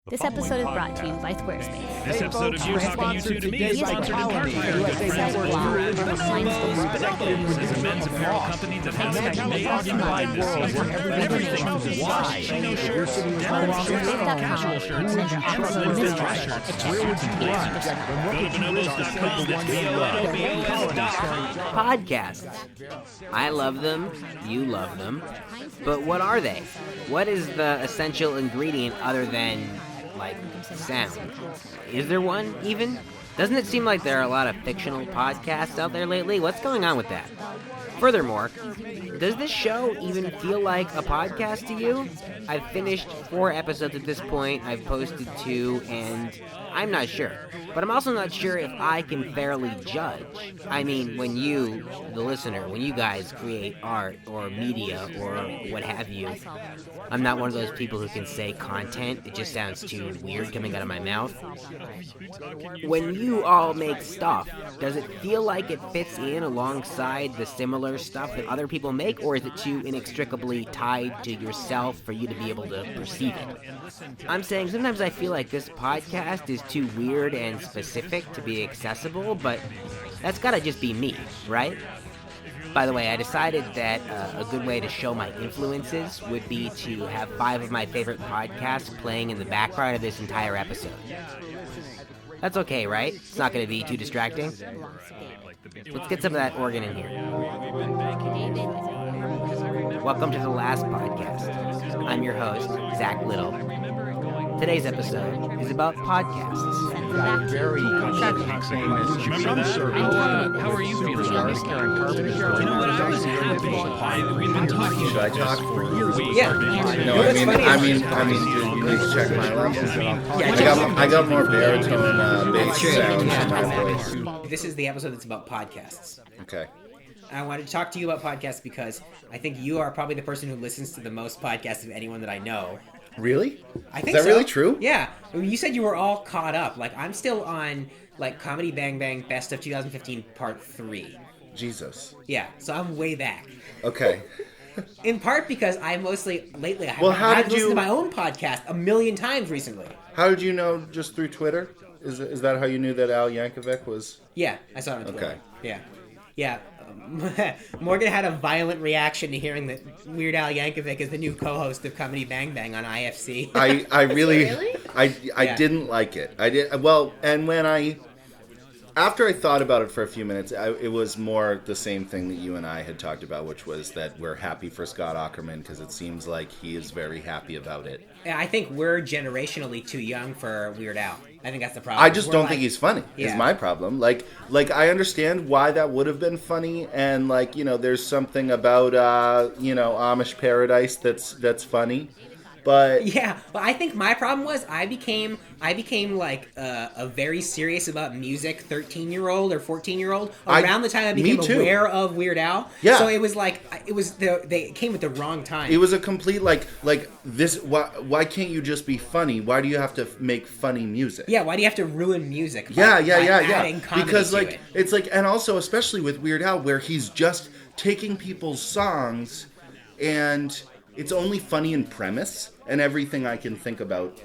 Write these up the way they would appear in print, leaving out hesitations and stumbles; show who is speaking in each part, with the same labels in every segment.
Speaker 1: This episode is brought to you by Squarespace.
Speaker 2: This episode of You Talking You to Me is sponsored in part by our good friends over at Bonobos. Is a men's apparel company that has amazing wide designs for everything from wash chino shirts, denim shirts, casual shirts, and slim-fit dress shirts to suits and blazers. Go to bonobos.com. That's BONOBOS.com.
Speaker 3: Podcasts. I love them. You love them. But what are they? What is the essential ingredient other than, like, sound? Is there one, even? Doesn't it seem like there are a lot of fictional podcasts out there lately? What's going on with that? Furthermore, does this show even feel like a podcast to you? I've finished 4 episodes at this point, I've posted 2, and I'm not sure. But I'm also not sure if I can fairly judge. I mean, when you, the listener, when you guys create art or media or what have you, I'm not one of those people who can say content. It just sounds too weird coming out of my mouth. When you all make stuff, does it feel like it fits in alongside the similar stuff that other people make, or is it too inextricably tied to yourself for you to be able to perceive it? I'm saying sometimes I feel like this podcast is too weird and specific to be accessible, but that's gotta just be me, right? By the way, I decided that a good way to show my influences would be to have 5 of my favorite podcasts playing in the background of this entire episode. That's okay, right? It's not going to be too distracting. Let's get some of that organ in here. Welcome to the last podcast. I'm your host, Zach Little. Today's episode is about podcasts.
Speaker 2: Very remember that? How are you feeling? You know what? I was happy. We've been talking
Speaker 4: Should I talk for years?
Speaker 3: Yeah.
Speaker 4: No, I mean, please check my levels. I got more baritone bass sounds in my voice.
Speaker 3: This is the episode that's about podcasts.
Speaker 4: Okay.
Speaker 3: I wanted to talk to you about podcasts because I think you are probably the person who listens to the most podcasts of anyone that I know.
Speaker 4: Really?
Speaker 3: I think
Speaker 4: Is that
Speaker 3: so.
Speaker 4: really true?
Speaker 3: Yeah. You said you were all caught up. Like, I'm still on, like, Comedy Bang Bang Best of 2015 Part 3.
Speaker 4: Jesus.
Speaker 3: Yeah, so I'm way back.
Speaker 4: Okay.
Speaker 3: In part because I mostly, lately, I
Speaker 4: Well,
Speaker 3: haven't listened to my own podcast a million times recently.
Speaker 4: How did you know just through Twitter? Is that how you knew that Al Yankovic was?
Speaker 3: Yeah, I saw it on Twitter.
Speaker 4: Okay.
Speaker 3: Yeah. Yeah. Morgan had a violent reaction to hearing that Weird Al Yankovic is the new co-host of Comedy Bang Bang on IFC.
Speaker 4: I really,
Speaker 1: Really?
Speaker 4: I didn't like it. I did well, and after I thought about it for a few minutes, it was more the same thing that you and I had talked about, which was that we're happy for Scott Aukerman because it seems like he is very happy about it.
Speaker 3: I think we're generationally too young for Weird Al. I think that's the problem.
Speaker 4: I just don't think he's funny.
Speaker 3: Yeah.
Speaker 4: Is my problem. Like I understand why that would have been funny, and there's something about Amish Paradise that's funny. But
Speaker 3: yeah, but I think my problem was I became like a very serious about music 13-year-old or 14-year-old around the time I became aware of Weird Al.
Speaker 4: Yeah.
Speaker 3: So it was like they came at the wrong time.
Speaker 4: It was a complete like this. Why can't you just be funny? Why do you have to make funny music?
Speaker 3: Yeah. Why do you have to ruin music?
Speaker 4: Yeah.
Speaker 3: Adding comedy
Speaker 4: Because
Speaker 3: to it?
Speaker 4: it's like, and also especially with Weird Al, where he's just taking people's songs and it's only funny in premise, and everything I can think about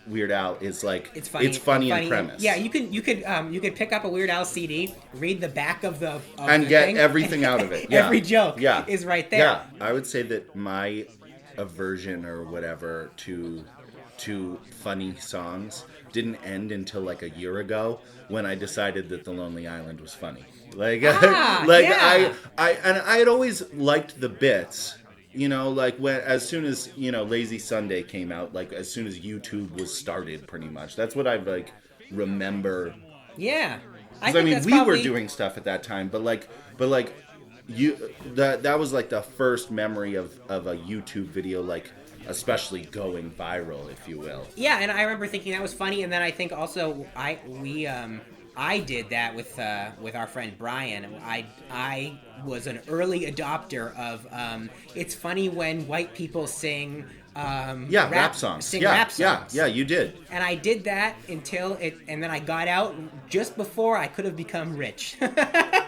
Speaker 4: Weird Al is like it's funny in premise.
Speaker 3: Yeah, you could pick up a Weird Al CD, read the back of the
Speaker 4: and get
Speaker 3: thing,
Speaker 4: everything out of it. Yeah.
Speaker 3: Every joke is right there.
Speaker 4: Yeah, I would say that my aversion or whatever to funny songs didn't end until like a year ago when I decided that The Lonely Island was funny. I had always liked the bits. As soon as, Lazy Sunday came out, like, as soon as YouTube was started, pretty much. That's what I, remember.
Speaker 3: Yeah.
Speaker 4: We were doing stuff at that time, but that was, like, the first memory of a YouTube video, like, especially going viral, if you will.
Speaker 3: Yeah, and I remember thinking that was funny, and then I think also I did that with our friend Brian. I was an early adopter of it's funny when white people sing
Speaker 4: rap songs.
Speaker 3: Rap songs.
Speaker 4: Yeah, you did.
Speaker 3: And I did that and then I got out just before I could have become rich.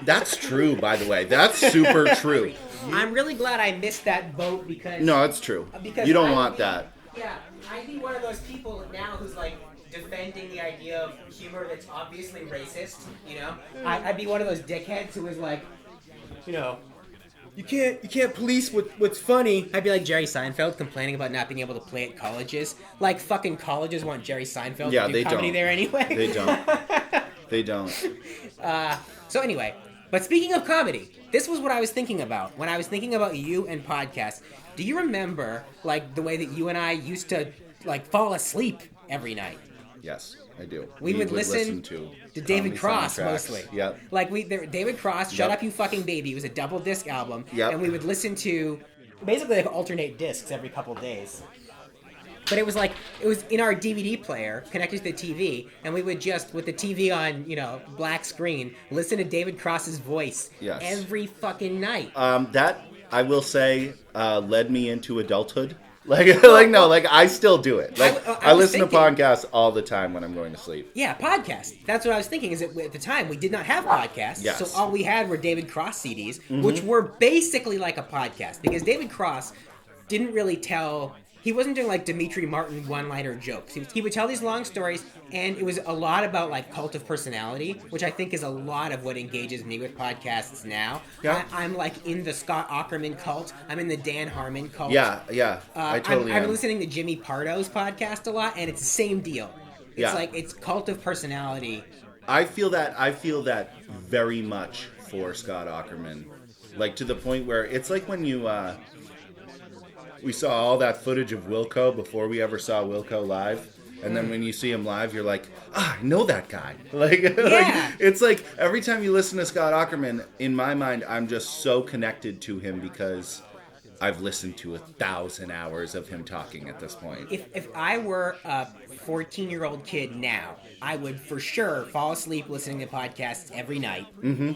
Speaker 4: That's true, by the way. That's super true.
Speaker 3: I'm really glad I missed that boat because...
Speaker 4: No, it's true.
Speaker 3: Because
Speaker 4: you don't want that.
Speaker 3: Yeah.
Speaker 5: I'd be one of those people now who's like defending the idea of humor that's obviously racist, you know? I'd be one of those dickheads who was like, you know, you can't police what's funny. I'd be like Jerry Seinfeld complaining about not being able to play at colleges. Like fucking colleges want Jerry Seinfeld to do comedy there anyway.
Speaker 4: They don't. They don't.
Speaker 5: So anyway, but speaking of comedy, this was what I was thinking about when I was thinking about you and podcasts. Do you remember like the way that you and I used to like fall asleep every night?
Speaker 4: Yes, I do.
Speaker 5: We would listen to David Cross mostly.
Speaker 4: Yep.
Speaker 5: Like David Cross, Shut Up You Fucking Baby. It was a double disc album.
Speaker 4: Yep.
Speaker 5: And we would listen to basically like alternate discs every couple days. But it was in our DVD player connected to the TV, and we would just, with the TV on, you know, black screen, listen to David Cross's voice every fucking night.
Speaker 4: That, I will say, led me into adulthood. I still do it. I listen to podcasts all the time when I'm going to sleep.
Speaker 5: Yeah, podcasts. That's what I was thinking, is that at the time we did not have podcasts.
Speaker 4: Yes.
Speaker 5: So all we had were David Cross CDs, which were basically like a podcast, because David Cross didn't really tell... He wasn't doing like Dimitri Martin one-liner jokes. He would tell these long stories, and it was a lot about like cult of personality, which I think is a lot of what engages me with podcasts now. Yeah. I'm like in the Scott Aukerman cult. I'm in the Dan Harmon cult.
Speaker 4: Yeah. I totally am.
Speaker 5: I'm listening to Jimmy Pardo's podcast a lot, and it's the same deal. It's like it's cult of personality.
Speaker 4: I feel that very much for Scott Aukerman, like to the point where it's like when you. We saw all that footage of Wilco before we ever saw Wilco live. And then when you see him live, you're like, I know that guy. It's like every time you listen to Scott Aukerman, in my mind, I'm just so connected to him because I've listened to 1,000 hours of him talking at this point.
Speaker 5: If I were a 14-year-old kid now, I would for sure fall asleep listening to podcasts every night.
Speaker 4: Mm-hmm.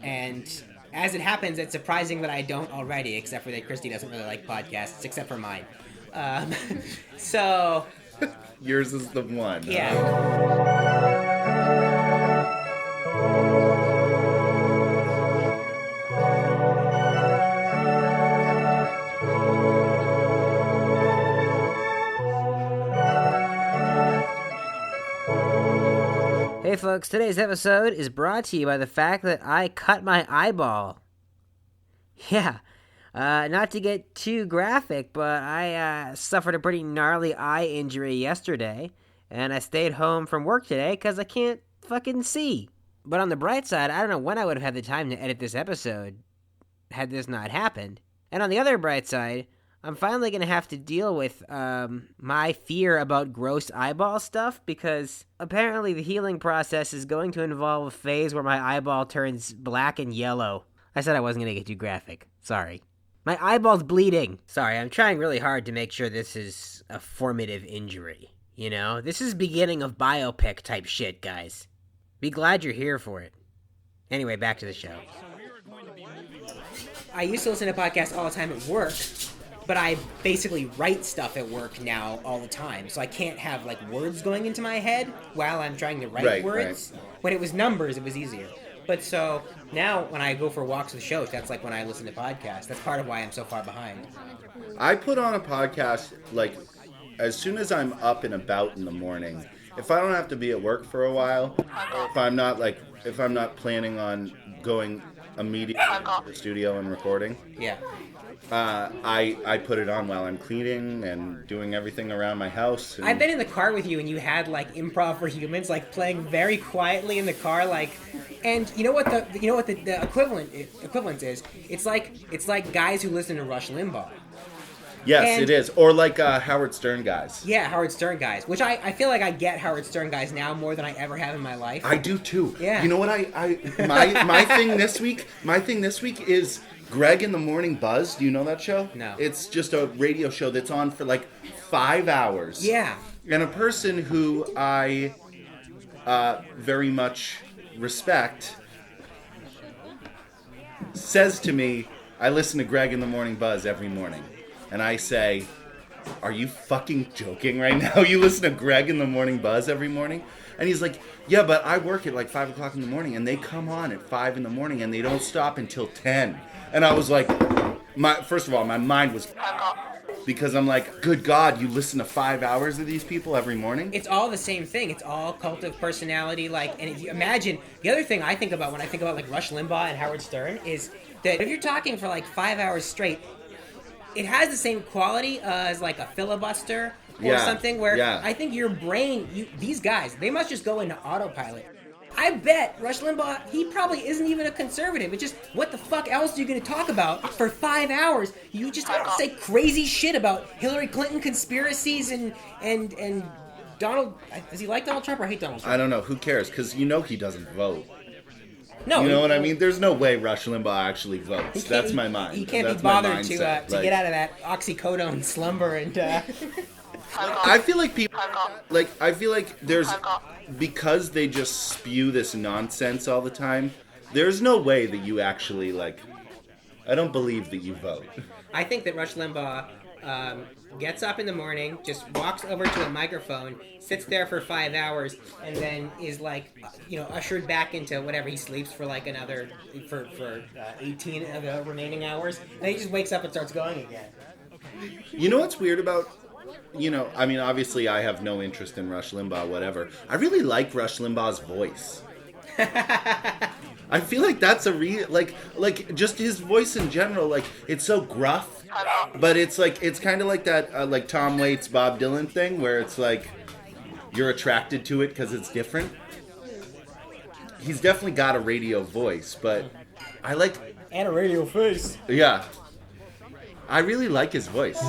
Speaker 5: And... as it happens, it's surprising that I don't already, except for that Christy doesn't really like podcasts, except for mine. So...
Speaker 4: Yours is the one.
Speaker 5: Yeah.
Speaker 3: Hey folks, today's episode is brought to you by the fact that I cut my eyeball. Yeah, not to get too graphic, but I suffered a pretty gnarly eye injury yesterday, and I stayed home from work today because I can't fucking see. But on the bright side, I don't know when I would have had the time to edit this episode had this not happened. And on the other bright side, I'm finally going to have to deal with my fear about gross eyeball stuff, because apparently the healing process is going to involve a phase where my eyeball turns black and yellow. I said I wasn't going to get too graphic. Sorry. My eyeball's bleeding. Sorry, I'm trying really hard to make sure this is a formative injury. You know, this is beginning of biopic type shit, guys. Be glad you're here for it. Anyway, back to the show.
Speaker 5: I used to listen to podcasts all the time at work, but I basically write stuff at work now all the time, so I can't have like words going into my head while I'm trying to write words. Right. When it was numbers, it was easier. But so now when I go for walks with shows, that's like when I listen to podcasts. That's part of why I'm so far behind.
Speaker 4: I put on a podcast like as soon as I'm up and about in the morning. If I don't have to be at work for a while, if I'm not planning on going immediately to the studio and recording.
Speaker 5: Yeah.
Speaker 4: I put it on while I'm cleaning and doing everything around my house.
Speaker 5: I've been in the car with you, and you had like Improv for Humans, like playing very quietly in the car, like. And you know what the equivalent is? It's like guys who listen to Rush Limbaugh.
Speaker 4: Yes, it is. Or like Howard Stern guys.
Speaker 5: Yeah, Howard Stern guys. Which I feel like I get Howard Stern guys now more than I ever have in my life.
Speaker 4: I do too.
Speaker 5: Yeah.
Speaker 4: You know what my thing this week is Greg in the Morning Buzz. Do you know that show?
Speaker 5: No.
Speaker 4: It's just a radio show that's on for like 5 hours.
Speaker 5: Yeah.
Speaker 4: And a person who I very much respect says to me, I listen to Greg in the Morning Buzz every morning. And I say, are you fucking joking right now? You listen to Greg in the Morning Buzz every morning? And he's like, yeah, but I work at like 5 o'clock in the morning, and they come on at 5 in the morning, and they don't stop until 10. And I was like, first of all, my mind was... because I'm like, good God, you listen to 5 hours of these people every morning?
Speaker 5: It's all the same thing. It's all cult of personality. Like, and if you imagine, the other thing I think about when I think about like Rush Limbaugh and Howard Stern is that if you're talking for like 5 hours straight, it has the same quality as like a filibuster or something where I think your brain, these guys, they must just go into autopilot. I bet Rush Limbaugh, he probably isn't even a conservative. It's just, what the fuck else are you going to talk about for 5 hours? You just have to say crazy shit about Hillary Clinton conspiracies and Donald. Does he like Donald Trump or hate Donald Trump?
Speaker 4: I don't know. Who cares? Because he doesn't vote.
Speaker 5: No,
Speaker 4: you know what I mean? There's no way Rush Limbaugh actually votes. That's my mind.
Speaker 5: He can't
Speaker 4: That's
Speaker 5: be bothered
Speaker 4: my
Speaker 5: to
Speaker 4: mindset.
Speaker 5: get out of that oxycodone slumber and.
Speaker 4: I feel like people, I feel like there's, because they just spew this nonsense all the time, there's no way that you actually, I don't believe that you vote.
Speaker 5: I think that Rush Limbaugh gets up in the morning, just walks over to a microphone, sits there for 5 hours, and then is ushered back into whatever he sleeps for another, for 18 of the remaining hours, and he just wakes up and starts going again.
Speaker 4: You know what's weird about, obviously I have no interest in Rush Limbaugh, whatever. I really like Rush Limbaugh's voice. I feel like that's just his voice in general, it's so gruff, but it's kind of like that, Tom Waits, Bob Dylan thing, where it's you're attracted to it because it's different. He's definitely got a radio voice, but I like...
Speaker 5: And a radio face.
Speaker 4: Yeah. I really like his voice.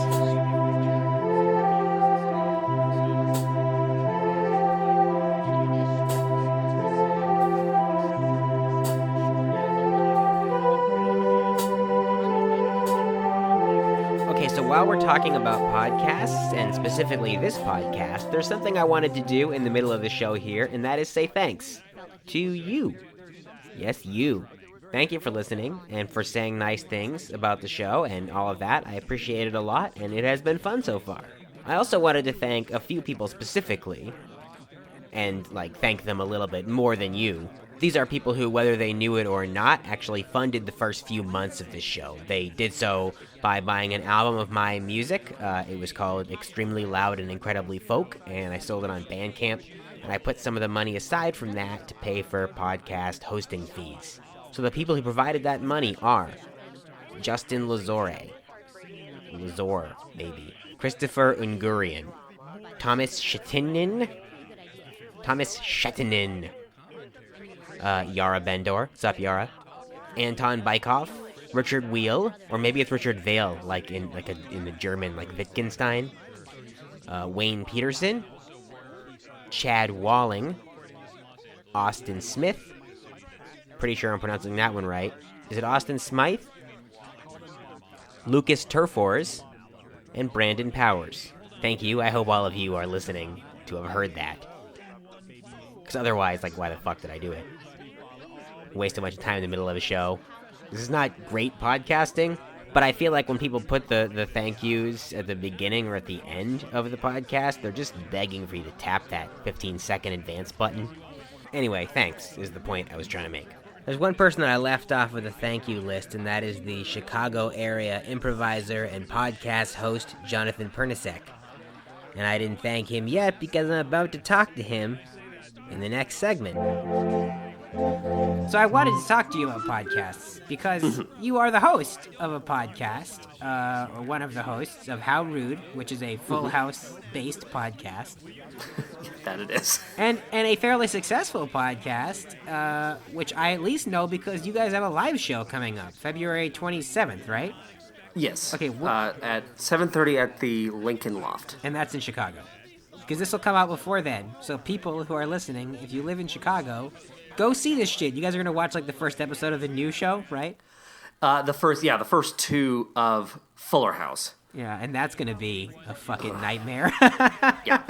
Speaker 3: While we're talking about podcasts, and specifically this podcast, there's something I wanted to do in the middle of the show here, and that is say thanks to you. Yes, you. Thank you for listening and for saying nice things about the show and all of that. I appreciate it a lot, and it has been fun so far. I also wanted to thank a few people specifically, and thank them a little bit more than you. These are people who, whether they knew it or not, actually funded the first few months of this show. They did so by buying an album of my music. It was called Extremely Loud and Incredibly Folk, and I sold it on Bandcamp. And I put some of the money aside from that to pay for podcast hosting fees. So the people who provided that money are Justin Lazore, maybe, Christopher Ungurian, Thomas Shetinin, Yara Bendor, sup Yara, Anton Bykhoff, Richard Wheel, or maybe it's Richard Vale, in the German, Wittgenstein, Wayne Peterson, Chad Walling, Austin Smith, pretty sure I'm pronouncing that one right. Is it Austin Smythe? Lucas Turfors, and Brandon Powers. Thank you. I hope all of you are listening to have heard that. Because otherwise, why the fuck did I do it? Waste a bunch of time in the middle of a show. This is not great podcasting, but I feel like when people put the thank yous at the beginning or at the end of the podcast, they're just begging for you to tap that 15-second advance button. Anyway, thanks is the point I was trying to make. There's one person that I left off of the thank you list, and that is the Chicago area improviser and podcast host, Jonathan Pernisek. And I didn't thank him yet because I'm about to talk to him in the next segment. So I wanted to talk to you about podcasts because you are the host of a podcast, or one of the hosts of How Rude, which is a Full House-based podcast.
Speaker 6: That it is.
Speaker 3: And a fairly successful podcast, which I at least know because you guys have a live show coming up, February 27th, right?
Speaker 6: Yes.
Speaker 3: Okay.
Speaker 6: At 7:30 at the Lincoln Loft.
Speaker 3: And that's in Chicago. Because this will come out before then. So people who are listening, if you live in Chicago, go see this shit. You guys are going to watch the first episode of the new show, right?
Speaker 6: The first two of Fuller House.
Speaker 3: Yeah, and that's going to be a fucking nightmare.
Speaker 6: Yeah.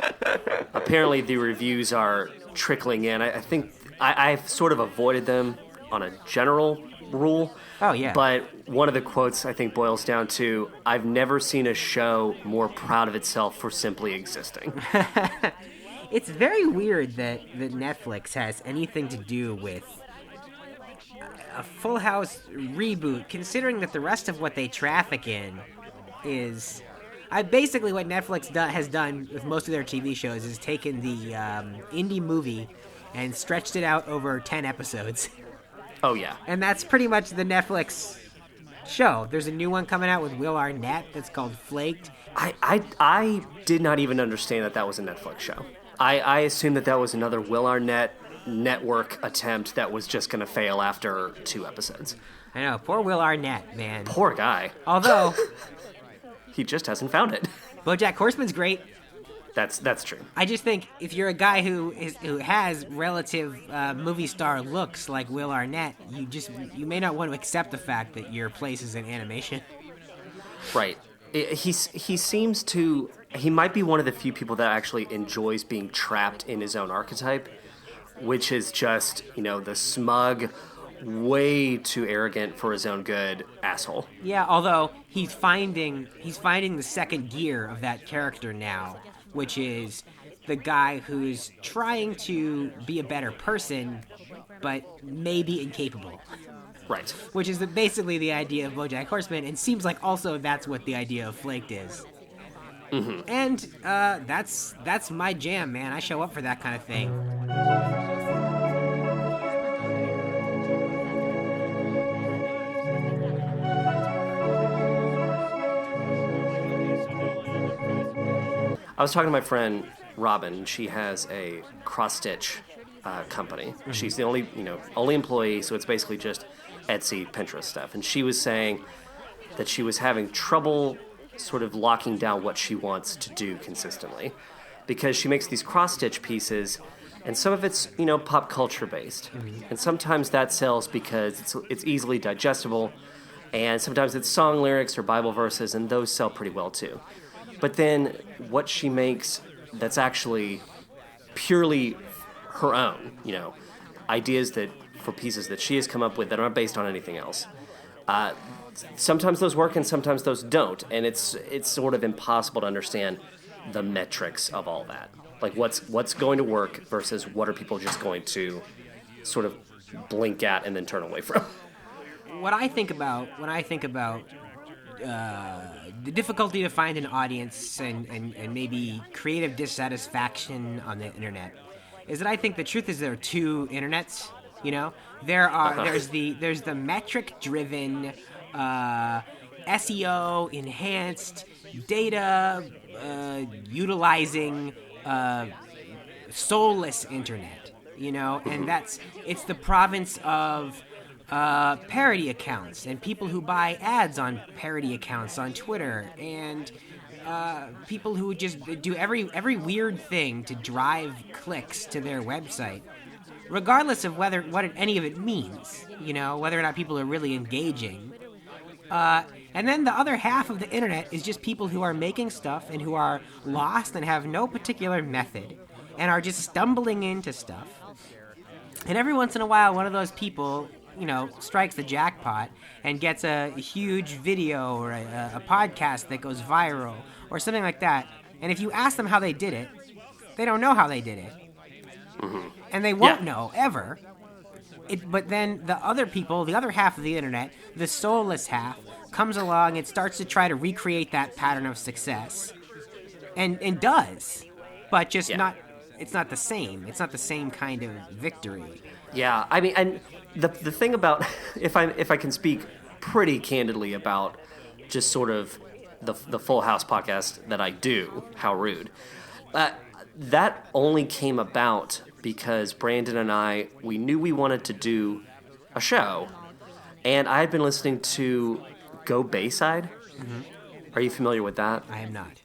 Speaker 6: Apparently the reviews are trickling in. I think I've sort of avoided them on a general rule.
Speaker 3: Oh, yeah.
Speaker 6: But one of the quotes, I think, boils down to, I've never seen a show more proud of itself for simply existing.
Speaker 3: It's very weird that Netflix has anything to do with a Full House reboot, considering that the rest of what they traffic in is
Speaker 5: Basically what Netflix has done with most of their TV shows is taken the indie movie and stretched it out over 10 episodes.
Speaker 6: Oh, yeah.
Speaker 5: And that's pretty much the Netflix show. There's a new one coming out with Will Arnett that's called Flaked.
Speaker 6: I did not even understand that was a Netflix show. I assumed that was another Will Arnett network attempt that was just going to fail after 2 episodes.
Speaker 5: I know. Poor Will Arnett, man.
Speaker 6: Poor guy.
Speaker 5: Although...
Speaker 6: he just hasn't found it.
Speaker 5: BoJack Horseman's great.
Speaker 6: That's true.
Speaker 5: I just think if you're a guy who has relative movie star looks like Will Arnett, you may not want to accept the fact that your place is in animation.
Speaker 6: Right. He seems to... He might be one of the few people that actually enjoys being trapped in his own archetype, which is just, the smug, way too arrogant for his own good asshole.
Speaker 5: Yeah, although he's finding the second gear of that character now, which is the guy who's trying to be a better person, but maybe incapable.
Speaker 6: Right.
Speaker 5: Which is basically the idea of BoJack Horseman, and seems like also that's what the idea of Flaked is.
Speaker 6: Mm-hmm.
Speaker 5: And that's my jam, man. I show up for that kind of thing.
Speaker 6: I was talking to my friend Robin. She has a cross-stitch company. Mm-hmm. She's the only employee, so it's basically just Etsy, Pinterest stuff. And she was saying that she was having trouble sort of locking down what she wants to do consistently, because she makes these cross-stitch pieces, and some of it's pop culture based, and sometimes that sells because it's easily digestible, and sometimes it's song lyrics or Bible verses, and those sell pretty well too. But then what she makes that's actually purely her own, ideas for pieces that she has come up with that aren't based on anything else. Sometimes those work and sometimes those don't, and it's sort of impossible to understand the metrics of all that. Like what's going to work versus what are people just going to sort of blink at and then turn away from.
Speaker 5: What I think about when I think about the difficulty to find an audience and maybe creative dissatisfaction on the internet is that I think the truth is there are 2 internets. There's the metric driven SEO enhanced data utilizing soulless internet, and it's the province of parody accounts and people who buy ads on parody accounts on Twitter, and people who just do every weird thing to drive clicks to their website, regardless of what any of it means, whether or not people are really engaging. And then the other half of the internet is just people who are making stuff and who are lost and have no particular method and are just stumbling into stuff. And every once in a while, one of those people, strikes the jackpot and gets a huge video or a podcast that goes viral or something like that. And if you ask them how they did it, they don't know how they did it. Mm-hmm. And they won't know, ever. But then the other people, the other half of the internet, the soulless half, comes along and starts to try to recreate that pattern of success. And does. But just not... It's not the same. It's not the same kind of victory.
Speaker 6: Yeah, I mean, and the thing about... If I can speak pretty candidly about just sort of the Full House podcast that I do, how rude, that only came about because Brandon and I, we knew we wanted to do a show, and I had been listening to Go Bayside. Mm-hmm. Are you familiar with that?
Speaker 5: I am not.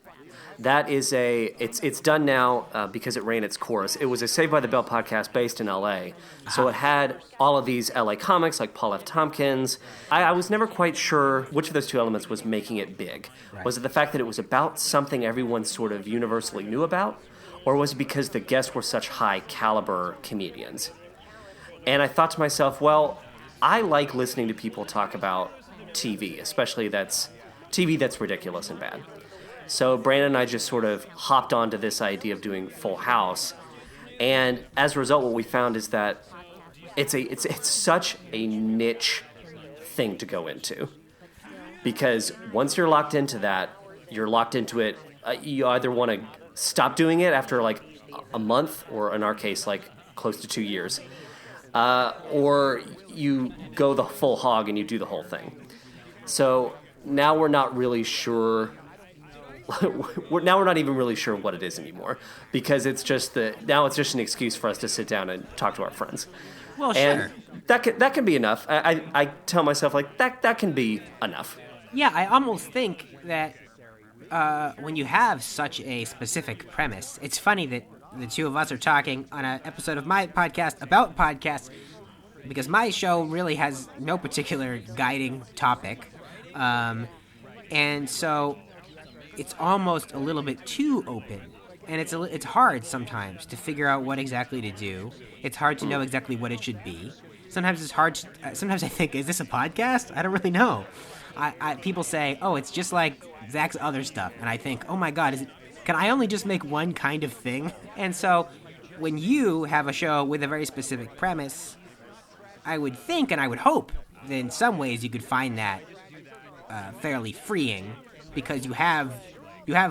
Speaker 6: That is it's done now because it ran its course. It was a Saved by the Bell podcast based in L.A., so it had all of these L.A. comics like Paul F. Tompkins. I was never quite sure which of those 2 elements was making it big. Right. Was it the fact that it was about something everyone sort of universally knew about, or was it because the guests were such high-caliber comedians? And I thought to myself, well, I like listening to people talk about TV, especially TV that's ridiculous and bad. So Brandon and I just sort of hopped onto this idea of doing Full House, and as a result, what we found is that it's such a niche thing to go into, because once you're locked into that, you're locked into it. You either want to stop doing it after like a month, or in our case, like close to 2 years, or you go the full hog and you do the whole thing. So now we're not really sure. We're not even really sure what it is anymore, because it's just now it's just an excuse for us to sit down and talk to our friends.
Speaker 5: Well,
Speaker 6: and
Speaker 5: sure.
Speaker 6: That can be enough. I tell myself like that can be enough.
Speaker 5: Yeah, I almost think that when you have such a specific premise, it's funny that the two of us are talking on an episode of my podcast about podcasts, because my show really has no particular guiding topic, and so it's almost a little bit too open, and it's hard sometimes to figure out what exactly to do. It's hard to know exactly what it should be. Sometimes it's hard. Sometimes I think, is this a podcast? I don't really know. People say, oh, it's just like Zach's other stuff, and I think, oh my God, can I only just make one kind of thing? And so, when you have a show with a very specific premise, I would think and I would hope that in some ways you could find that fairly freeing, because you have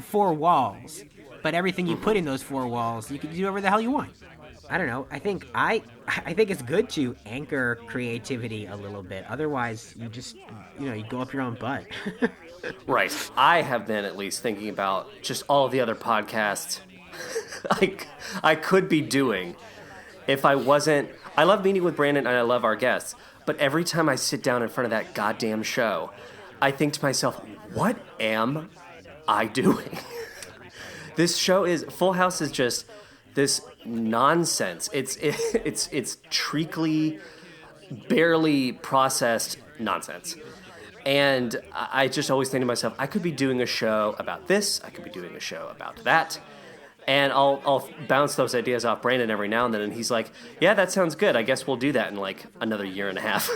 Speaker 5: 4 walls, but everything you put in those 4 walls, you can do whatever the hell you want. I don't know. I think it's good to anchor creativity a little bit. Otherwise, you just you go up your own butt.
Speaker 6: Right. I have been at least thinking about just all the other podcasts I could be doing if I wasn't. I love meeting with Brandon and I love our guests, but every time I sit down in front of that goddamn show, I think to myself, what am I doing? This show is Full House is just this nonsense. It's treacly, barely processed nonsense. And I just always think to myself, I could be doing a show about this, I could be doing a show about that. And I'll bounce those ideas off Brandon every now and then, and he's like, yeah, that sounds good. I guess we'll do that in like another year and a half.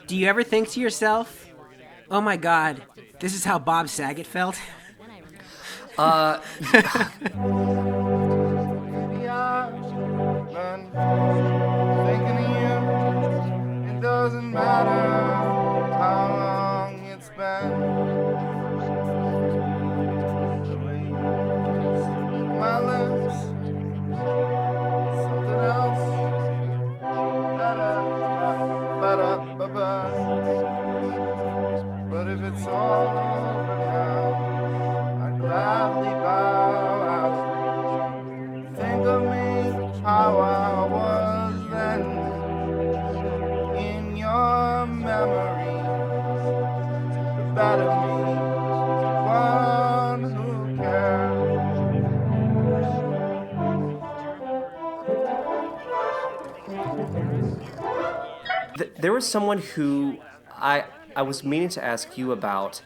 Speaker 5: Do you ever think to yourself, oh my God, this is how Bob Saget felt?
Speaker 7: Maybe I've been thinking of you. It doesn't matter how long it's been. The way you kiss my lips, something else. But if it's all over now, I'd gladly bow out. Think of me how I was then, in your memory. The better me, one who cares.
Speaker 6: There was someone who I was meaning to ask you about.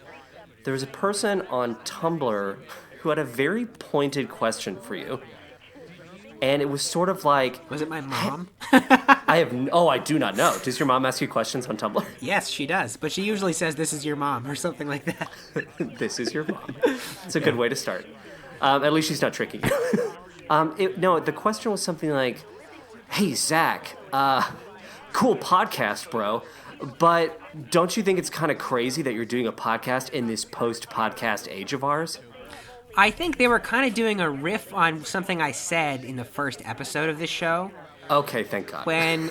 Speaker 6: There was a person on Tumblr who had a very pointed question for you. And it was sort of like...
Speaker 5: Was it my mom?
Speaker 6: I do not know. Does your mom ask you questions on Tumblr?
Speaker 5: Yes, she does. But she usually says, this is your mom, or something like that.
Speaker 6: This is your mom. It's a good way to start. At least she's not tricking you. The question was something like, hey, Zach, cool podcast, bro. But don't you think it's kind of crazy that you're doing a podcast in this post-podcast age of ours?
Speaker 5: I think they were kind of doing a riff on something I said in the first episode of this show.
Speaker 6: Okay, thank God.
Speaker 5: And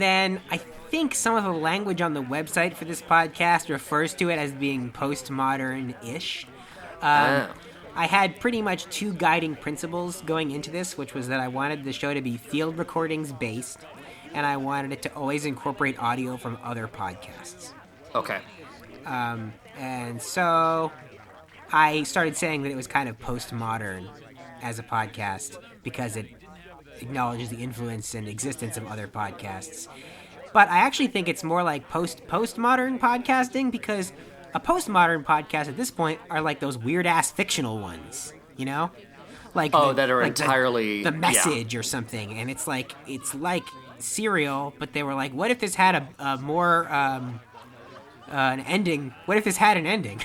Speaker 5: then I think some of the language on the website for this podcast refers to it as being postmodern-ish. I had pretty much 2 guiding principles going into this, which was that I wanted the show to be field recordings based, and I wanted it to always incorporate audio from other podcasts.
Speaker 6: Okay.
Speaker 5: And so I started saying that it was kind of postmodern as a podcast because it acknowledges the influence and existence of other podcasts. But I actually think it's more like postmodern podcasting, because a postmodern podcast at this point are like those weird-ass fictional ones, you know? Like
Speaker 6: that are
Speaker 5: like
Speaker 6: entirely...
Speaker 5: The Message or something, and it's like Serial, but they were like, what if this had a more an ending? What if this had an ending?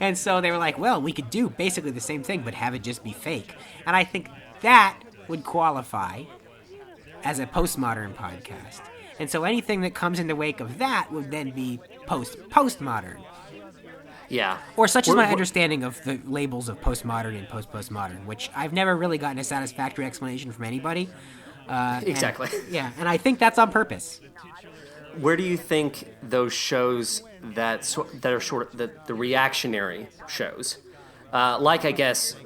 Speaker 5: And so they were like, well, we could do basically the same thing, but have it just be fake. And I think that would qualify as a postmodern podcast. And so anything that comes in the wake of that would then be postmodern.
Speaker 6: Yeah.
Speaker 5: Or such is my understanding of the labels of postmodern and post-postmodern, which I've never really gotten a satisfactory explanation from anybody.
Speaker 6: Exactly.
Speaker 5: And I think that's on purpose.
Speaker 6: Where do you think those shows that are sort of the reactionary shows, like I guess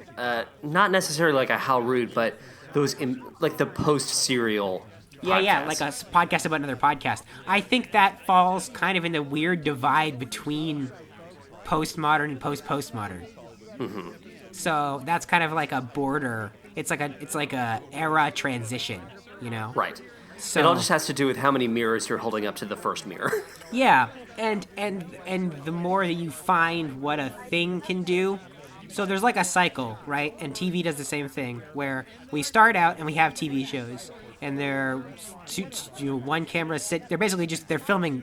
Speaker 6: not necessarily like a How Rude, but those like the post-serial
Speaker 5: Yeah,
Speaker 6: podcasts.
Speaker 5: like a podcast about another podcast. I think that falls kind of in the weird divide between postmodern and post-postmodern.
Speaker 6: Mm-hmm.
Speaker 5: So that's kind of like a border. It's like a era transition, you know?
Speaker 6: Right.
Speaker 5: So
Speaker 6: it all just has to do with how many mirrors you're holding up to the first mirror.
Speaker 5: Yeah, and the more that you find what a thing can do. So there's like a cycle, right? And TV does the same thing, where we start out and we have TV shows, and they're one camera they're basically they're filming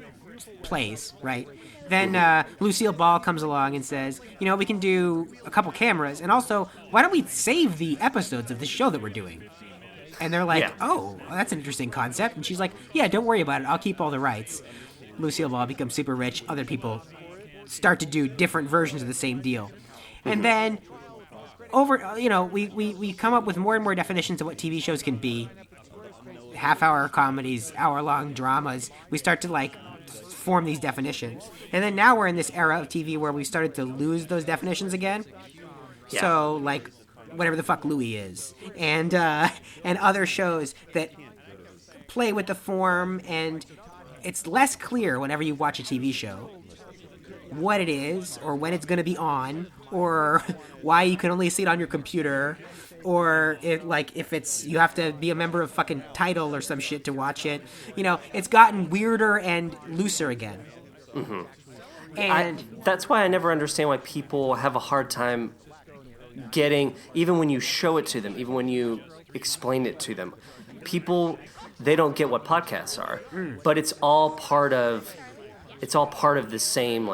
Speaker 5: plays, right? Then Lucille Ball comes along and says, we can do a couple cameras, and also, why don't we save the episodes of the show that we're doing? And they're like, oh, that's an interesting concept. And she's like, yeah, don't worry about it. I'll keep all the rights. Lucille Ball becomes super rich. Other people start to do different versions of the same deal. And then we come up with more and more definitions of what TV shows can be. Half-hour comedies, hour-long dramas. We start to form these definitions. And then now we're in this era of TV where we started to lose those definitions again. Yeah. So whatever the fuck Louie is, and other shows that play with the form, and it's less clear whenever you watch a TV show what it is, or when it's going to be on, or why you can only see it on your computer, or if it's you have to be a member of fucking Tidal or some shit to watch it. It's gotten weirder and looser again.
Speaker 6: Mm-hmm.
Speaker 5: And
Speaker 6: that's why I never understand why people have a hard time getting, even when you show it to them, even when you explain it to them, people, they don't get what podcasts are. But it's all part of the same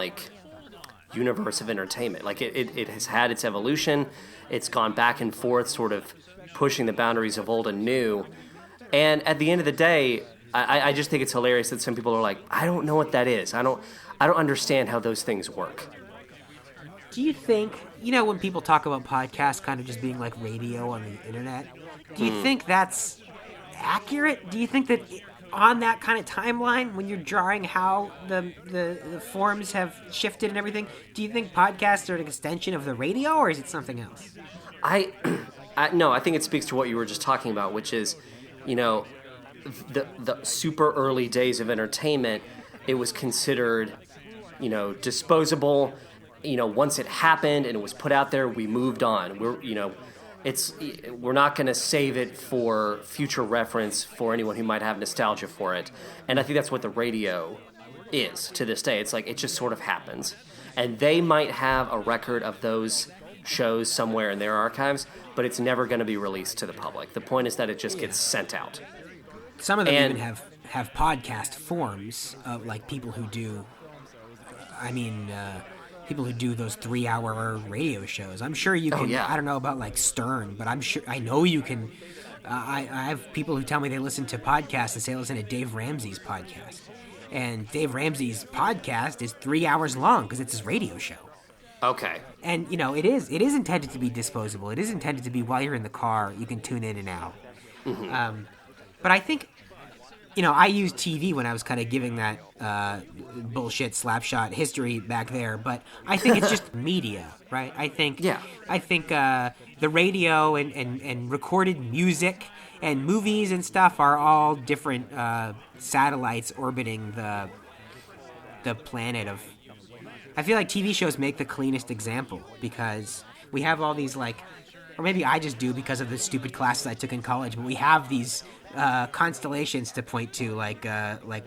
Speaker 6: universe of entertainment. It has had its evolution. It's gone back and forth, sort of pushing the boundaries of old and new. And at the end of the day, I just think it's hilarious that some people are like, I don't know what that is. I don't understand how those things work.
Speaker 5: Do you think, when people talk about podcasts kind of just being like radio on the internet, do you think that's accurate? Do you think that on that kind of timeline, when you're drawing how the forms have shifted and everything, do you think podcasts are an extension of the radio, or is it something else?
Speaker 6: No, I think it speaks to what you were just talking about, which is, the super early days of entertainment, it was considered, disposable. Once it happened and it was put out there, we moved on. We're not going to save it for future reference for anyone who might have nostalgia for it. And I think that's what the radio is to this day. It's it just sort of happens. And they might have a record of those shows somewhere in their archives, but it's never going to be released to the public. The point is that it just gets sent out.
Speaker 5: Some of them even have podcast forms of people who do, people who do those 3-hour radio shows. I'm sure you can. Oh, yeah. I don't know about Stern, but I know you can. I have people who tell me they listen to podcasts and say listen to Dave Ramsey's podcast, and Dave Ramsey's podcast is 3 hours long because it's his radio show.
Speaker 6: Okay.
Speaker 5: And it is intended to be disposable. It is intended to be while you're in the car, you can tune in and out. Mm-hmm. But I think, I used TV when I was kind of giving that bullshit slapshot history back there, but I think it's just media, right? I think the radio and recorded music and movies and stuff are all different satellites orbiting the planet of. I feel like TV shows make the cleanest example because we have all these or maybe I just do because of the stupid classes I took in college, but we have these constellations to point to like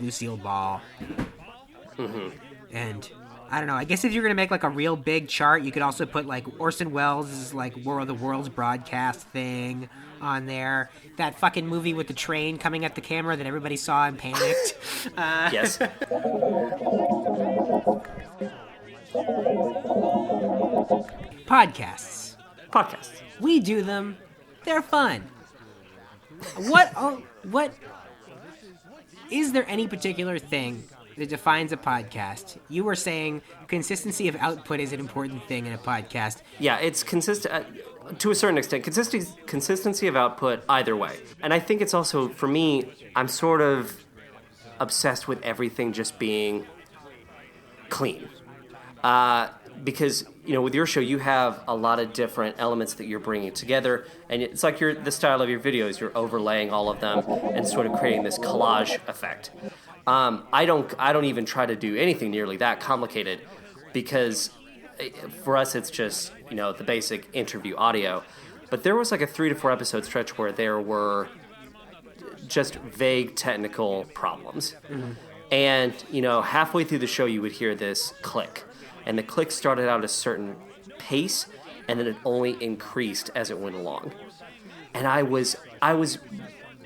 Speaker 5: Lucille Ball. Mm-hmm. And I don't know, I guess if you're going to make a real big chart, you could also put Orson Welles' War of the Worlds broadcast thing on there. That fucking movie with the train coming at the camera that everybody saw and panicked.
Speaker 6: Yes.
Speaker 5: Podcasts. We do them. They're fun. What is there any particular thing that defines a podcast. You were saying consistency of output is an important thing in a podcast.
Speaker 6: Yeah, it's consistent to a certain extent. Consistency of output either way. And I think it's also, for me, I'm sort of obsessed with everything just being clean. Because, with your show, you have a lot of different elements that you're bringing together, and it's like the style of your videos, you're overlaying all of them and sort of creating this collage effect. I don't even try to do anything nearly that complicated, because for us it's just, the basic interview audio. But there was like a 3 to 4 episode stretch where there were just vague technical problems. Mm-hmm. And, halfway through the show you would hear this click. And the click started out at a certain pace, and then it only increased as it went along. And I was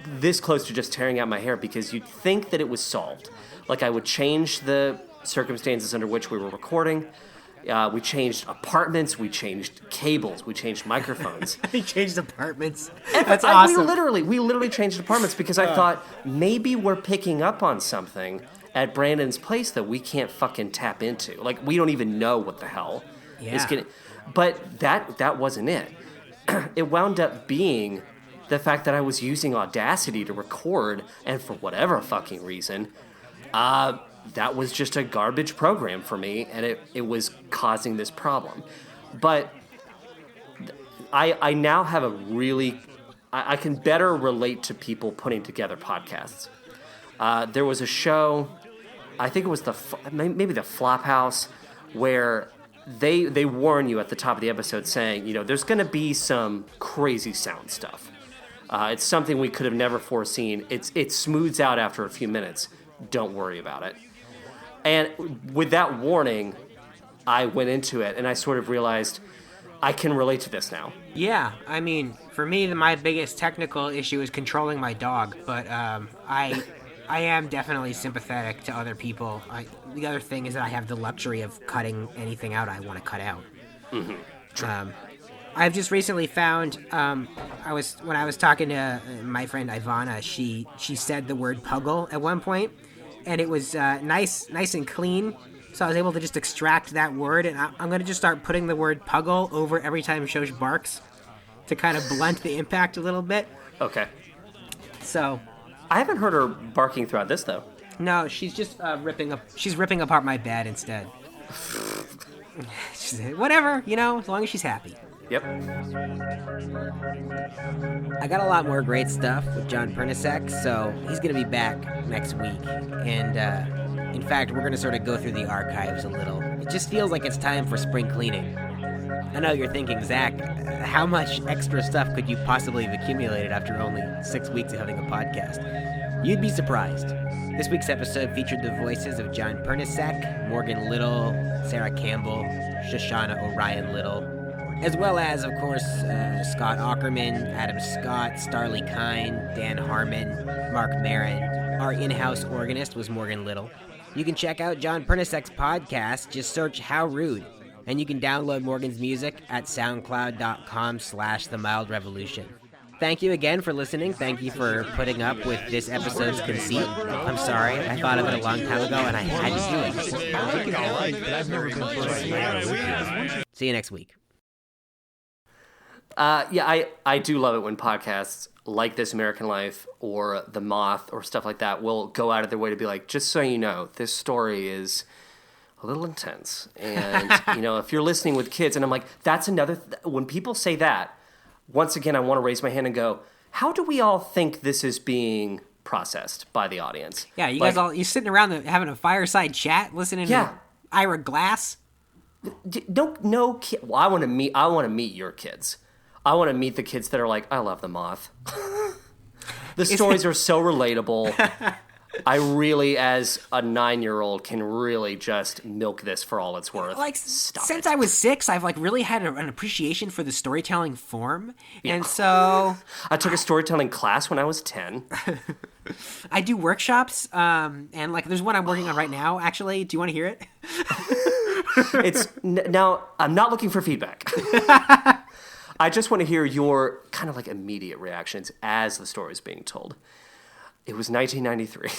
Speaker 6: this close to just tearing out my hair, because you'd think that it was solved. Like, I would change the circumstances under which we were recording. We changed apartments. We changed cables. We changed microphones.
Speaker 5: We changed apartments. That's awesome.
Speaker 6: We literally changed apartments because I thought maybe we're picking up on something at Brandon's place that we can't fucking tap into. Like, we don't even know what the hell is getting. But that wasn't it. It wound up being the fact that I was using Audacity to record, and for whatever fucking reason, that was just a garbage program for me, and it was causing this problem. But I now have I can better relate to people putting together podcasts. There was a show, I think it was maybe the Flophouse, where they warn you at the top of the episode saying, there's going to be some crazy sound stuff. It's something we could have never foreseen. It smooths out after a few minutes. Don't worry about it. And with that warning, I went into it, and I sort of realized I can relate to this now.
Speaker 5: Yeah, I mean, for me, my biggest technical issue is controlling my dog, but I am definitely sympathetic to other people. The other thing is that I have the luxury of cutting anything out I want to cut out. Mm-hmm. I've just recently found, when I was talking to my friend Ivana, she said the word puggle at one point, and it was nice and clean. So I was able to just extract that word, and I'm going to just start putting the word puggle over every time Shosh barks to kind of blunt the impact a little bit.
Speaker 6: Okay.
Speaker 5: So
Speaker 6: I haven't heard her barking throughout this, though.
Speaker 5: No, she's just ripping apart my bed instead. Whatever, as long as she's happy.
Speaker 6: Yep.
Speaker 5: I got a lot more great stuff with John Pernisek, so he's going to be back next week. And, in fact, we're going to sort of go through the archives a little. It just feels like it's time for spring cleaning. I know you're thinking, Zach, how much extra stuff could you possibly have accumulated after only 6 weeks of having a podcast? You'd be surprised. This week's episode featured the voices of John Pernisek, Morgan Little, Sarah Campbell, Shoshana Orion Little, as well as, of course, Scott Ackerman, Adam Scott, Starley Kine, Dan Harmon, Mark Marin. Our in-house organist was Morgan Little. You can check out John Pernisek's podcast. Just search How Rude. And you can download Morgan's music at soundcloud.com/themildrevolution. Thank you again for listening. Thank you for putting up with this episode's conceit. I'm sorry, I thought of it a long time ago and I had to do it. See you next week.
Speaker 6: I do love it when podcasts like This American Life or The Moth or stuff like that will go out of their way to be like, just so you know, this story is a little intense. And, if you're listening with kids, and I'm like, that's another, when people say that, once again, I want to raise my hand and go, how do we all think this is being processed by the audience?
Speaker 5: Yeah, you guys you sitting around having a fireside chat, listening to Ira Glass?
Speaker 6: No kid. Well, I want to meet your kids. I want to meet the kids that are like, I love The Moth. The stories are so relatable. I really, as a 9-year-old, can really just milk this for all it's worth.
Speaker 5: Since I was 6, I've really had an appreciation for the storytelling form, and so
Speaker 6: I took a storytelling class when I was 10.
Speaker 5: I do workshops, and there's one I'm working on right now. Actually, do you want to hear it?
Speaker 6: Now I'm not looking for feedback. I just want to hear your kind of immediate reactions as the story is being told. It was 1993.